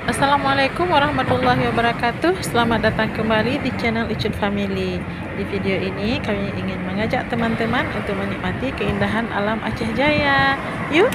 Assalamualaikum warahmatullahi wabarakatuh. Selamat datang kembali di channel Icut Family. Di video ini kami ingin mengajak teman-teman untuk menikmati keindahan alam Aceh Jaya. Yuk.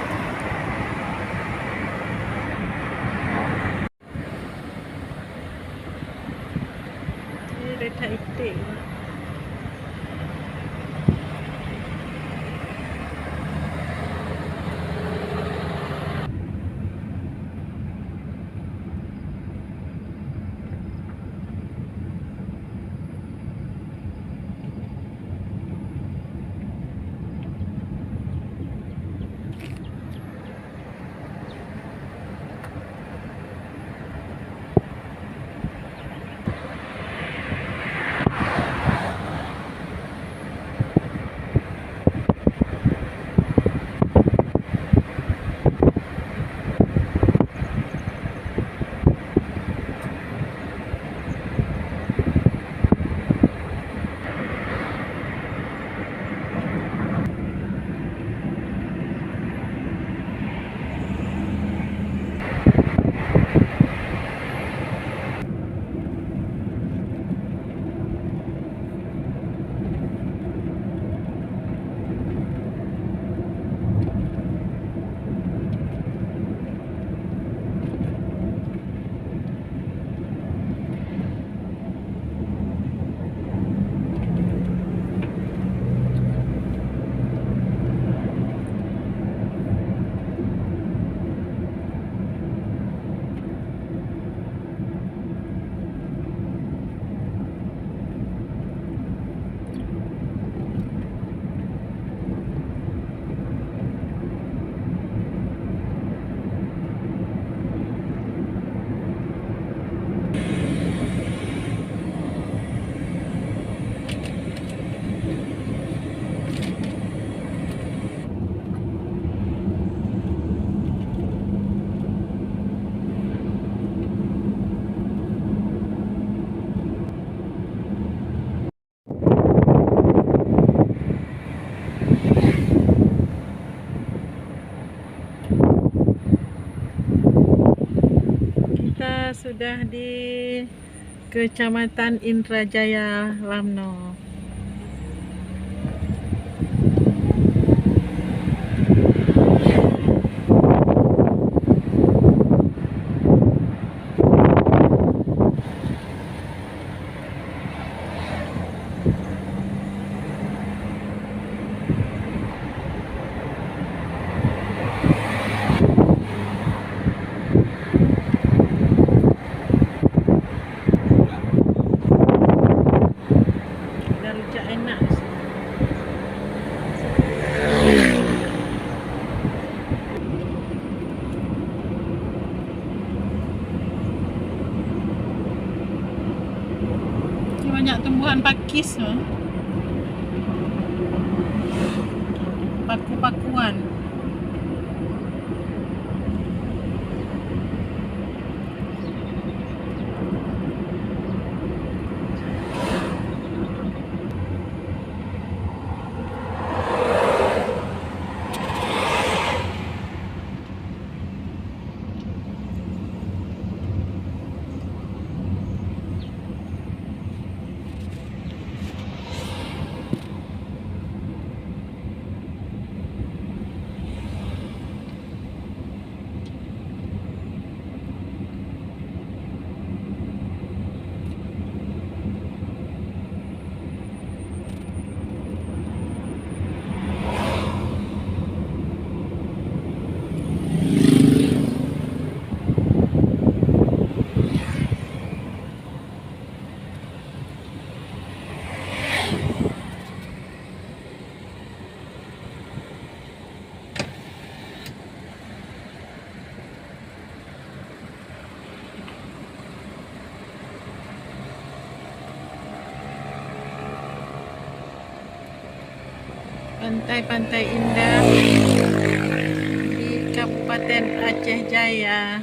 Kita sudah di Kecamatan Indrajaya, Lamno. Ada rujak enak di sini. Ini banyak tumbuhan pakis, paku-pakuan. Pantai-pantai indah di Kabupaten Aceh Jaya.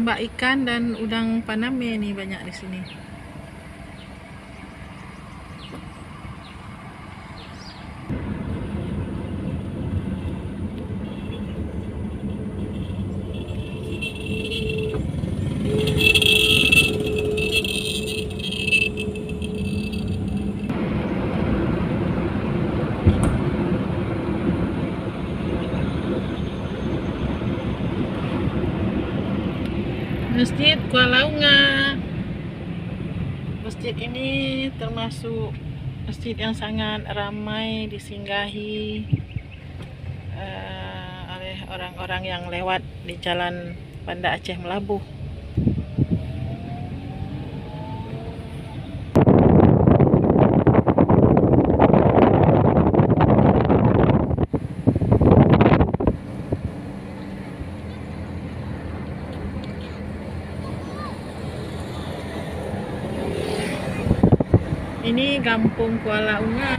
tambak ikan dan udang paname nih banyak di sini. Masjid Kuala Unga. Masjid ini termasuk masjid yang sangat ramai disinggahi oleh orang-orang yang lewat di jalan Banda Aceh Melabuh. Ini Kampung Kuala Unga.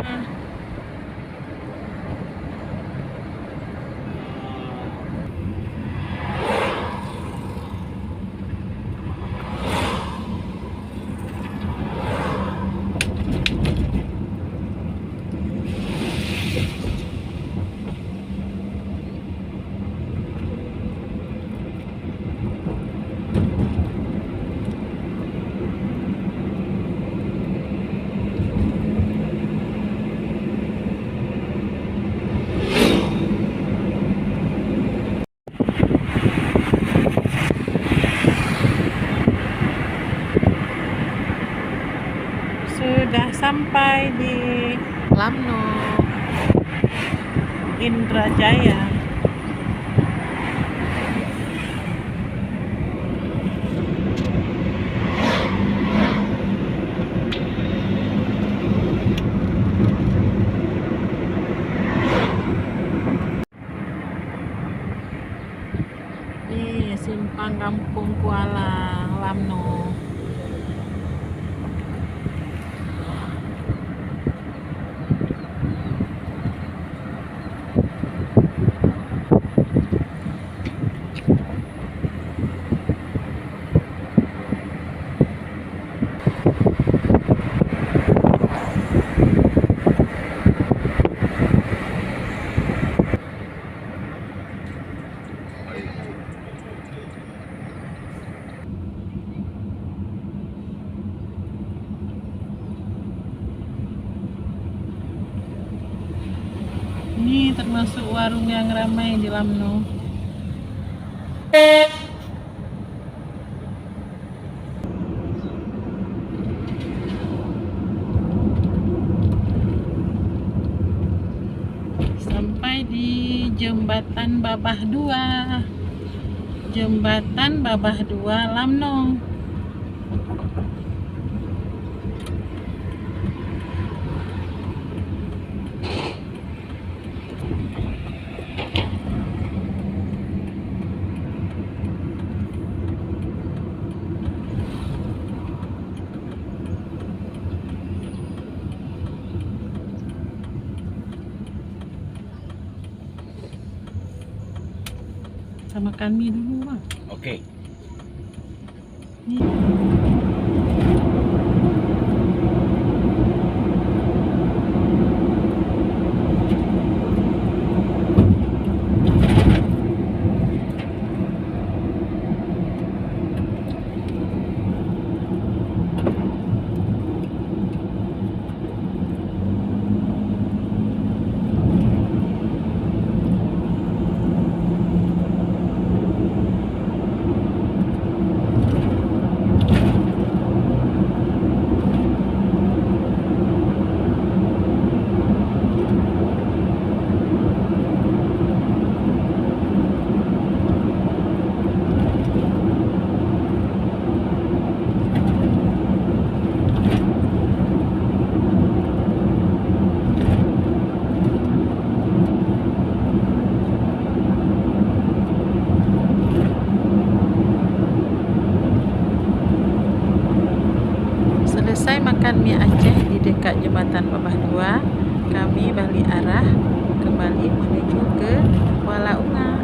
Sudah sampai di Lamno, Indrajaya. Ini simpang Kampung Kuala Lamno. Ini termasuk warung yang ramai di Lamno. Sampai di Jembatan Babah 2. Jembatan Babah 2 Lamno. Sama kami dulu, Bang. Oke. Nih. Selesai makan mie Aceh di dekat Jembatan Babah 2, kami balik arah kembali menuju ke Kuala Unga.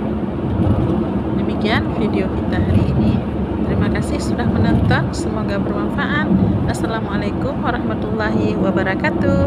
Demikian video kita hari ini. Terima kasih sudah menonton, semoga bermanfaat. Assalamualaikum warahmatullahi wabarakatuh.